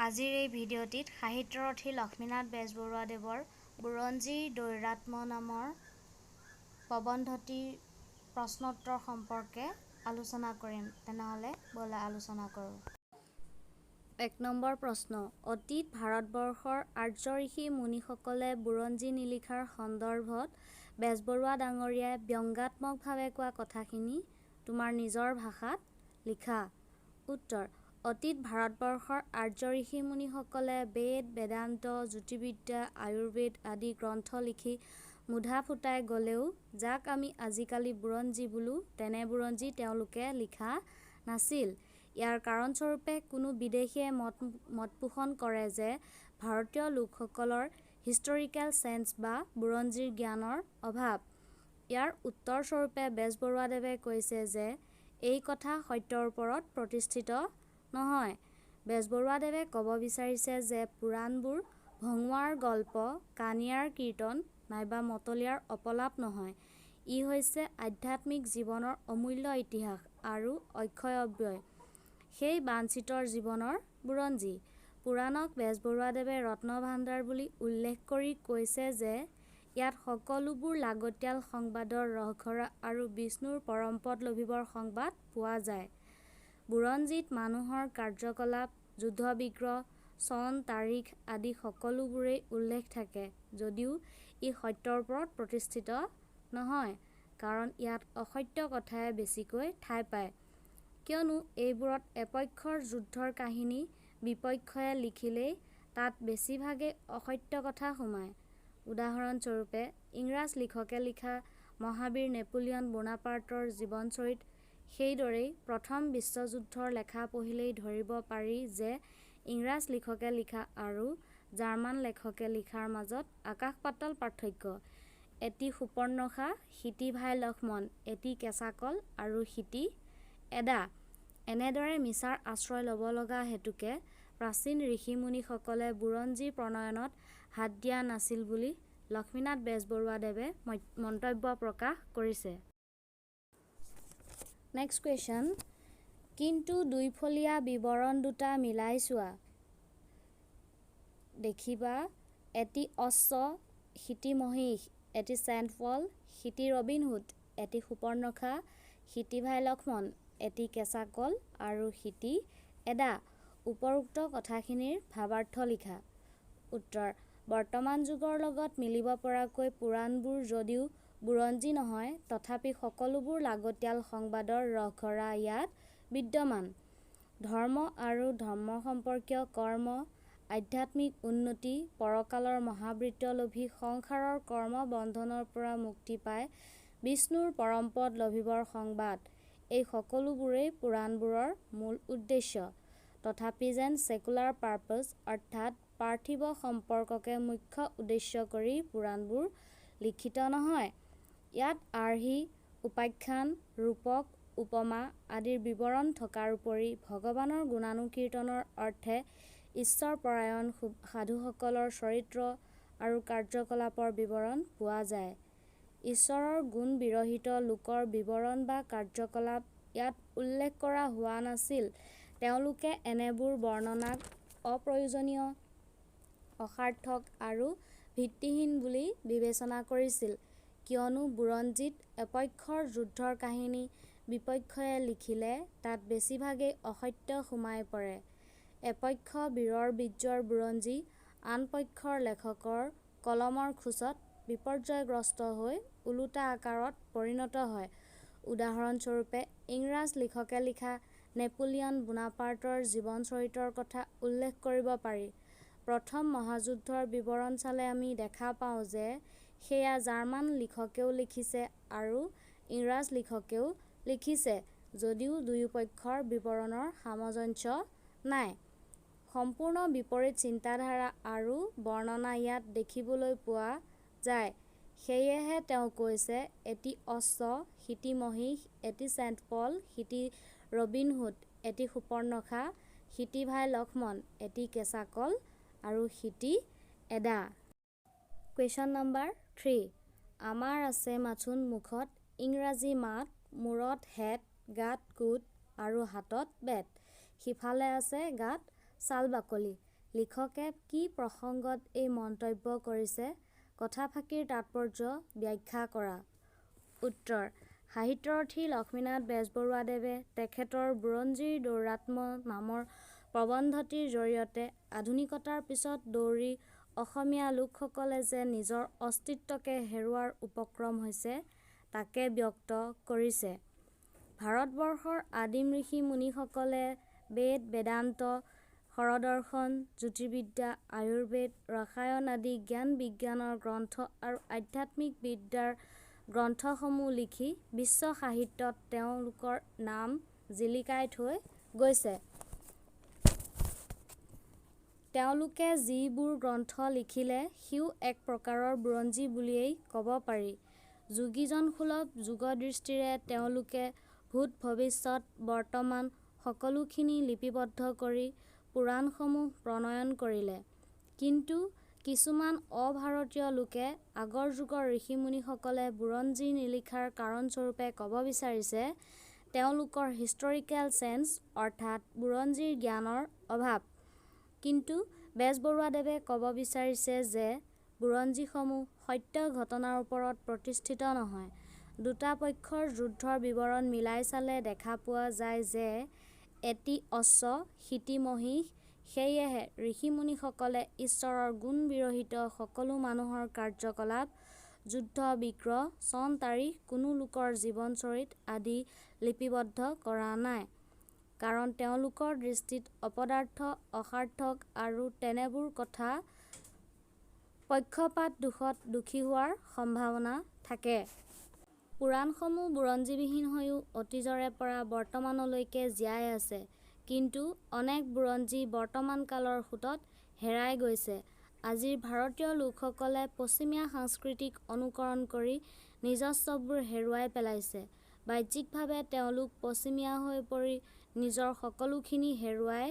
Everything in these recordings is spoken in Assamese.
আজিৰ এই ভিডিঅ'টিত সাহিত্যৰথী লক্ষ্মীনাথ বেজবৰুৱাদেৱৰ বুৰঞ্জীৰ দৈৰাত্ম্য নামৰ প্ৰবন্ধটিৰ প্ৰশ্নোত্তৰ সম্পৰ্কে আলোচনা কৰিম। তেনেহ'লে ব'লা আলোচনা কৰোঁ। ১ নম্বৰ প্ৰশ্ন। অতীত ভাৰতবৰ্ষৰ আৰ্য ঋষি মুনিসকলে বুৰঞ্জী নিলিখাৰ সন্দৰ্ভত বেজবৰুৱা ডাঙৰীয়াই ব্যংগাত্মকভাৱে কোৱা কথাখিনি তোমাৰ নিজৰ ভাষাত লিখা। উত্তৰ: অতীত ভাৰতবৰ্ষৰ আৰ্য ঋষি মুনিসকলে বেদ, বেদান্ত, জ্যোতিৰ্বিদ্যা, আয়ুৰ্বেদ আদি গ্ৰন্থ লিখি মুধা ফুটাই গলেও যাক আমি আজিকালি বুৰঞ্জী বোলো, তেনে বুৰঞ্জী তেওঁলোকে লিখা নাছিল। ইয়াৰ কাৰণস্বৰূপে কোনো বিদেশীয়ে মত পোষণ কৰে যে ভাৰতীয় লোকসকলৰ হিষ্টৰিকেল চেন্স বা বুৰঞ্জীৰ জ্ঞানৰ অভাৱ। ইয়াৰ উত্তৰস্বৰূপে বেজবৰুৱাদেৱে কৈছে যে এই কথা সত্যৰ ওপৰত প্ৰতিষ্ঠিত নহয়। বেজবৰুৱাদেৱে ক'ব বিচাৰিছে যে পুৰাণবোৰ ভঙুৱাৰ গল্প, কাণিয়াৰ কীৰ্তন নাইবা মতলীয়াৰ অপলাপ নহয়। ই হৈছে আধ্যাত্মিক জীৱনৰ অমূল্য ইতিহাস আৰু অক্ষয় অব্যয়, সেই বাঞ্ছিতৰ জীৱনৰ বুৰঞ্জী। পুৰাণক বেজবৰুৱাদেৱে ৰত্নভাণ্ডাৰ বুলি উল্লেখ কৰি কৈছে যে ইয়াত সকলোবোৰ লাগতিয়াল সংবাদৰ ৰসঘৰা আৰু বিষ্ণুৰ পৰমপদ লভিবৰ সংবাদ পোৱা যায়। বুৰঞ্জীত মানুহৰ কাৰ্যকলাপ, যুদ্ধ-বিগ্ৰহ, চন তাৰিখ আদি সকলোবোৰেই উল্লেখ থাকে যদিও ই সত্যৰ ওপৰত প্ৰতিষ্ঠিত নহয়, কাৰণ ইয়াত অসত্য কথাই বেছিকৈ ঠাই পায়। কিয়নো এইবোৰত এপক্ষৰ যুদ্ধৰ কাহিনী বিপক্ষই লিখিলেই তাত বেছিভাগেই অসত্য কথা সোমায়। উদাহৰণস্বৰূপে ইংৰাজ লিখকে লিখা মহাবীৰ নেপোলিয়ন বোনাপাৰ্টৰ জীৱনচৰিত। সেইদৰেই প্ৰথম বিশ্বযুদ্ধৰ লেখা পঢ়িলেই ধৰিব পাৰি যে ইংৰাজ লিখকে লিখা আৰু জাৰ্মান লেখকে লিখাৰ মাজত আকাশ-পাতাল পাৰ্থক্য। এটি সুপৰ্ণখা, সিটি ভাই লক্ষ্মণ, এটি কেঁচা কল আৰু সিটি এদা। এনেদৰে মিছাৰ আশ্ৰয় ল'ব লগা হেতুকে প্ৰাচীন ঋষি-মুনিসকলে বুৰঞ্জী প্ৰণয়নত হাত দিয়া নাছিল বুলি লক্ষ্মীনাথ বেজবৰুৱাদেৱে মন্তব্য প্ৰকাশ কৰিছে। Next question. কিন্তু দুইফলীয়া বিৱৰণ দুটা মিলাই চোৱা। দেখিবা এটি অশ্ব, সিটি মহিষ, এটি চেণ্ট পল, সিটি ৰবিন হুড, এটি সুপৰ্ণখা, সিটি ভাই লক্ষ্মণ, এটি কেঁচা কল আৰু সিটি এদা। উপৰোক্ত কথাখিনিৰ ভাৱাৰ্থ লিখা। উত্তৰ: বৰ্তমান যুগৰ লগত মিলিব পৰাকৈ পুৰাণবোৰ যদিও বুৰঞ্জী নহয়, তথাপি সকলোবোৰ লাগতিয়াল সংবাদৰ ৰসঘৰা ইয়াত বিদ্যমান। ধৰ্ম আৰু ধৰ্ম সম্পৰ্কীয় কৰ্ম, আধ্যাত্মিক উন্নতি, পৰকালৰ মহাবৃত্ত লভি সংসাৰৰ কৰ্ম-বন্ধনৰ পৰা মুক্তি পাই বিষ্ণুৰ পৰমপদ লভিবৰ সংবাদ, এই সকলোবোৰেই পুৰাণবোৰৰ মূল উদ্দেশ্য। তথাপি যেন ছেকুলাৰ পাৰ্পছ অৰ্থাৎ পাৰ্থিৱ সম্পৰ্ককে মুখ্য উদ্দেশ্য কৰি পুৰাণবোৰ লিখিত নহয়। ইয়াত আৰ্হি, উপাখ্যান, ৰূপক, উপমা আদিৰ বিৱৰণ থকাৰ উপৰি ভগৱানৰ গুণানুকীৰ্তনৰ অৰ্থে ঈশ্বৰপৰায়ণ সাধুসকলৰ চৰিত্ৰ আৰু কাৰ্যকলাপৰ বিৱৰণ পোৱা যায়। ঈশ্বৰৰ গুণ বিৰহিত লোকৰ বিৱৰণ বা কাৰ্যকলাপ ইয়াত উল্লেখ কৰা হোৱা নাছিল। তেওঁলোকে এনেবোৰ বৰ্ণনাক অপ্ৰয়োজনীয়, অসাৰ্থক আৰু ভিত্তিহীন বুলি বিবেচনা কৰিছিল। কিয়নো বুৰঞ্জীত এপক্ষৰ যুদ্ধৰ কাহিনী বিপক্ষই লিখিলে তাত বেছিভাগেই অসত্য সোমাই পৰে। এপক্ষ বীৰৰ বীৰ্যৰ বুৰঞ্জী আন পক্ষৰ লেখকৰ কলমৰ খোচত বিপৰ্যয়গ্ৰস্ত হৈ ওলোটা আকাৰত পৰিণত হয়। উদাহৰণস্বৰূপে ইংৰাজ লিখকে লিখা নেপোলিয়ন বোনাপাৰ্টৰ জীৱনচৰিতৰ কথা উল্লেখ কৰিব পাৰি। প্ৰথম মহাযুদ্ধৰ বিৱৰণ চালে আমি দেখা পাওঁ যে সেয়া জাৰ্মান লিখকেও লিখিছে আৰু ইংৰাজ লিখকেও লিখিছে যদিও দুয়োপক্ষৰ বিৱৰণৰ সামঞ্জস্য নাই। সম্পূৰ্ণ বিপৰীত চিন্তাধাৰা আৰু বৰ্ণনা ইয়াত দেখিবলৈ পোৱা যায়। সেয়েহে তেওঁ কৈছে এটি অশ্ব, সিটি মহিষ, এটি চেণ্ট পল, সিটি ৰবিন হুড, এটি সুপৰ্ণখা, সিটি ভাই লক্ষ্মণ, এটি কেঁচা কল আৰু সিটি এদা। Question number 3। আমাৰ আছে মাথোন মুখত ইংৰাজী মাত, মূৰত হেট, গাত কোট আৰু হাতত বেট। সিফালে আছে গাত ছাল বাকলি। লিখকে কি প্ৰসংগত এই মন্তব্য কৰিছে? কথাফাকিৰ তাৎপৰ্য ব্যাখ্যা কৰা। উত্তৰ: সাহিত্যৰথী লক্ষ্মীনাথ বেজবৰুৱাদেৱে তেখেতৰ বুৰঞ্জীৰ দৌৰাত্ম্য নামৰ প্ৰবন্ধটিৰ জৰিয়তে আধুনিকতাৰ পিছত দৌৰি অসমীয়া লোকসকলে যে নিজৰ অস্তিত্বকে হেৰুৱাৰ উপক্ৰম হৈছে তাকে ব্যক্ত কৰিছে। ভাৰতবৰ্ষৰ আদিম ঋষি মুনিসকলে বেদ, বেদান্ত, শৰদৰ্শন, জ্যোতিৰ্বিদ্যা, আয়ুৰ্বেদ, ৰসায়ন আদি জ্ঞান বিজ্ঞানৰ গ্ৰন্থ আৰু আধ্যাত্মিক বিদ্যাৰ গ্ৰন্থসমূহ লিখি বিশ্ব সাহিত্যত তেওঁলোকৰ নাম জিলিকাই থৈ গৈছে। তেওঁলোকে যিবোৰ গ্ৰন্থ লিখিলে সিও এক প্ৰকাৰৰ বুৰঞ্জী বুলিয়েই ক'ব পাৰি। যোগীজনসুলভ যোগদৃষ্টিৰে তেওঁলোকে ভূত ভৱিষ্যত বৰ্তমান সকলোখিনি লিপিবদ্ধ কৰি পুৰাণসমূহ প্ৰণয়ন কৰিলে। কিন্তু কিছুমান অভাৰতীয় লোকে আগৰ যুগৰ ঋষিমুনিসকলে বুৰঞ্জী নিলিখাৰ কাৰণস্বৰূপে ক'ব বিচাৰিছে তেওঁলোকৰ হিষ্টৰিকেল চেন্স অৰ্থাৎ বুৰঞ্জীৰ জ্ঞানৰ অভাৱ। কিন্তু বেজবৰুৱাদেৱে ক'ব বিচাৰিছে যে বুৰঞ্জীসমূহ সত্য ঘটনাৰ ওপৰত প্ৰতিষ্ঠিত নহয়। দুটা পক্ষৰ যুদ্ধৰ বিৱৰণ মিলাই চালে দেখা পোৱা যায় যে এটি অশ্ব সীতি মহিষ। সেয়েহে ঋষিমুনিসকলে ঈশ্বৰৰ গুণ বিৰহিত সকলো মানুহৰ কাৰ্যকলাপ, যুদ্ধ বিগ্ৰহ, চন তাৰিখ, কোনো লোকৰ জীৱনচৰিত আদি লিপিবদ্ধ কৰা নাই। কাৰণ তেওঁলোকৰ দৃষ্টিত অপদাৰ্থ, অসাৰ্থক আৰু তেনেবোৰ কথা পক্ষপাত দোষত দোষী হোৱাৰ সম্ভাৱনা থাকে। পুৰাণসমূহ বুৰঞ্জীবিহীন হৈও অতীজৰে পৰা বৰ্তমানলৈকে জীয়াই আছে। কিন্তু অনেক বুৰঞ্জী বৰ্তমান কালৰ সোঁতত হেৰাই গৈছে। আজিৰ ভাৰতীয় লোকসকলে পশ্চিমীয়া সংস্কৃতিক অনুকৰণ কৰি নিজস্ববোৰ হেৰুৱাই পেলাইছে। বাহ্যিকভাৱে তেওঁলোক পশ্চিমীয়া হৈ পৰি নিজৰ সকলোখিনি হেৰুৱাই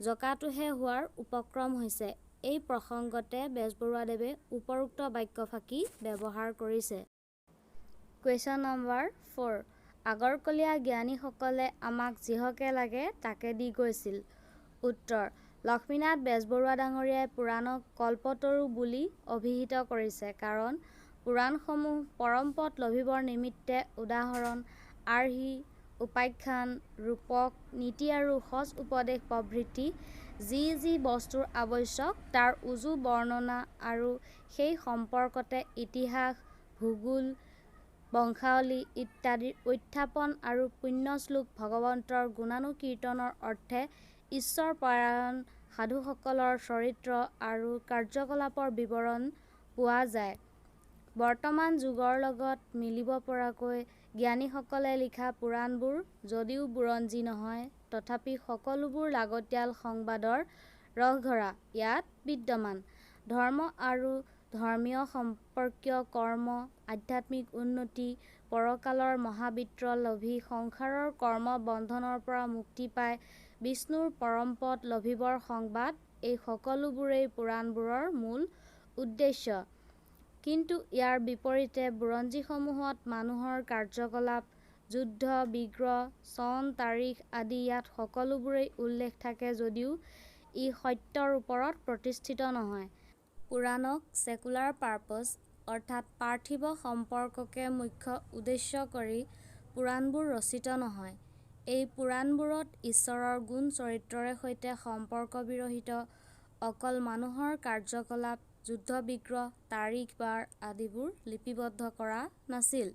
জকাটোহে হোৱাৰ উপক্ৰম হৈছে। এই প্ৰসংগতে বেজবৰুৱাদেৱে উপৰোক্ত বাক্যফাকি ব্যৱহাৰ কৰিছে। কুৱেশ্যন নম্বৰ 4: আগৰকলীয়া জ্ঞানীসকলে আমাক যিহকে লাগে তাকে দি গৈছিল। উত্তৰ: লক্ষ্মীনাথ বেজবৰুৱা ডাঙৰীয়াই পুৰাণক কল্পতৰু বুলি অভিহিত কৰিছে। কাৰণ পুৰাণসমূহ পৰমপদ লভিবৰ নিমিত্তে উদাহৰণ, আৰ্হি, উপাখ্যান, ৰূপক, নীতি আৰু সজ উপদেশ প্ৰভৃতি যি যি বস্তুৰ আৱশ্যক তাৰ উজু বৰ্ণনা আৰু সেই সম্পৰ্কতে ইতিহাস, ভূগোল, বংশাৱলী ইত্যাদিৰ উত্থাপন আৰু পুণ্যশ্লোক ভগৱন্তৰ গুণানুকীৰ্তনৰ অৰ্থে ঈশ্বৰপৰায়ণ সাধুসকলৰ চৰিত্ৰ আৰু কাৰ্যকলাপৰ বিৱৰণ পোৱা যায়। বৰ্তমান যুগৰ লগত মিলিব পৰাকৈ জ্ঞানীসকলে লিখা পুৰাণবোৰ যদিও বুৰঞ্জী নহয় তথাপি সকলোবোৰ লাগতিয়াল সংবাদৰ ৰসঘৰা ইয়াত বিদ্যমান। ধৰ্ম আৰু ধৰ্মীয় সম্পৰ্কীয় কৰ্ম, আধ্যাত্মিক উন্নতি, পৰকালৰ মহাবৃত্ত লভি সংসাৰৰ কৰ্ম বন্ধনৰ পৰা মুক্তি পাই বিষ্ণুৰ পৰমপদ লভিবৰ সংবাদ এই সকলোবোৰেই পুৰাণবোৰৰ মূল উদ্দেশ্য। কিন্তু ইয়াৰ বিপৰীতে বুৰঞ্জীসমূহত মানুহৰ কাৰ্যকলাপ, যুদ্ধ বিগ্ৰহ, চন তাৰিখ আদি ইয়াত সকলোবোৰেই উল্লেখ থাকে যদিও ই সত্যৰ ওপৰত প্ৰতিষ্ঠিত নহয়। পুৰাণক ছেকুলাৰ পাৰপজ অৰ্থাৎ পাৰ্থিৱ সম্পৰ্ককে মুখ্য উদ্দেশ্য কৰি পুৰাণবোৰ ৰচিত নহয়। এই পুৰাণবোৰত ঈশ্বৰৰ গুণ চৰিত্ৰৰে সৈতে সম্পৰ্ক বিৰহিত অকল মানুহৰ কাৰ্যকলাপ, যুদ্ধ বিগ্ৰহ, তাৰিখ বাৰ আদিবোৰ লিপিবদ্ধ কৰা নাছিল।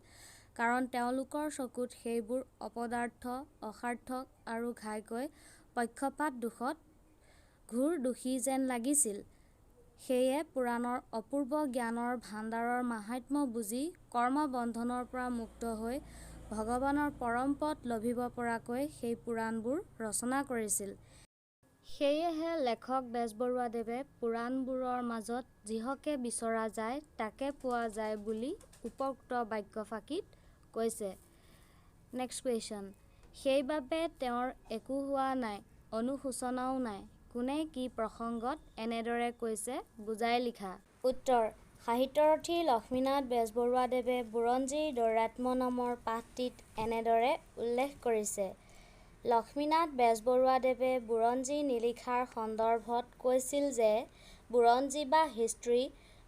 কাৰণ তেওঁলোকৰ চকুত সেইবোৰ অপদাৰ্থ, অসাৰ্থক আৰু ঘাইকৈ পক্ষপাত দোষত ঘোৰ দোষী যেন লাগিছিল। সেয়ে পুৰাণৰ অপূৰ্ব জ্ঞানৰ ভাণ্ডাৰৰ মাহাত্ম্য বুজি কৰ্মবন্ধনৰ পৰা মুক্ত হৈ ভগৱানৰ পৰমপদ লভিব পৰাকৈ সেই পুৰাণবোৰ ৰচনা কৰিছিল। সেয়েহে লেখক বেজবৰুৱাদেৱে পুৰাণবোৰৰ মাজত যিহকে বিচৰা যায় তাকে পোৱা যায় বুলি উপৰোক্ত বাক্যফাকিত কৈছে। নেক্সট কুৱেশ্যন: সেইবাবে তেওঁৰ একো হোৱা নাই, অনুশোচনাও নাই। কোনে কি প্ৰসংগত এনেদৰে কৈছে বুজাই লিখা। উত্তৰ: সাহিত্যৰথী লক্ষ্মীনাথ বেজবৰুৱাদেৱে বুৰঞ্জীৰ দৌৰাত্ম্য নামৰ পাঠটিত এনেদৰে উল্লেখ কৰিছে। লক্ষ্মীনাথ বেজবৰুৱাদেৱে বুৰঞ্জী নিলিখাৰ সন্দৰ্ভত কৈছিল যে বুৰঞ্জী বা হিষ্ট্ৰী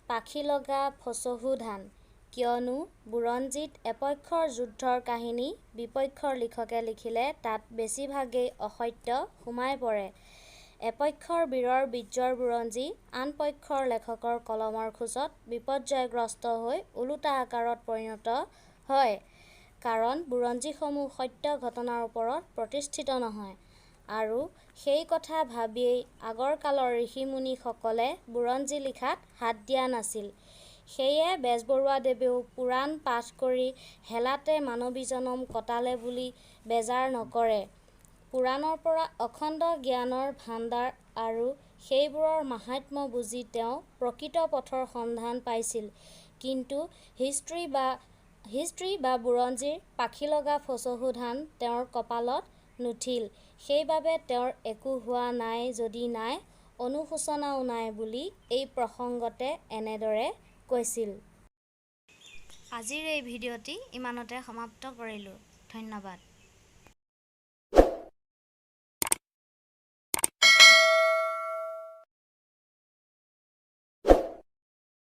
পাখি লগা ফচহু ধান, কিয়নো বুৰঞ্জীত এপক্ষৰ যুদ্ধৰ কাহিনী বিপক্ষৰ লিখকে লিখিলে তাত বেছিভাগেই অসত্য সোমাই পৰে। এপক্ষৰ বীৰৰ বীৰ্যৰ বুৰঞ্জী আন পক্ষৰ লেখকৰ কলমৰ খোজত বিপৰ্যয়গ্ৰস্ত হৈ ওলোটা আকাৰত পৰিণত হয়, কাৰণ বুৰঞ্জীসমূহ সত্য ঘটনাৰ ওপৰত প্ৰতিষ্ঠিত নহয়। আৰু সেই কথা ভাবিয়েই আগৰ কালৰ ঋষি-মুনিসকলে বুৰঞ্জী লিখাত হাত দিয়া নাছিল। সেয়ে বেজবৰুৱাদেৱেও পুৰাণ পাঠ কৰি হেলাতে মানৱী জনম কটালে বুলি বেজাৰ নকৰে। পুৰাণৰ পৰা অখণ্ড জ্ঞানৰ ভাণ্ডাৰ আৰু সেইবোৰৰ মাহাত্ম্য বুজি তেওঁ প্ৰকৃত পথৰ সন্ধান পাইছিল। কিন্তু হিষ্ট্ৰী বা বুৰঞ্জীৰ পাখি লগা ফচহু ধান তেওঁৰ কপালত নুঠিল। সেইবাবে তেওঁৰ একো হোৱা নাই যদি নাই, অনুশোচনাও নাই বুলি এই প্ৰসংগতে এনেদৰে কৈছিল। আজিৰ এই ভিডিঅ'টি ইমানতে সমাপ্ত কৰিলোঁ। ধন্যবাদ।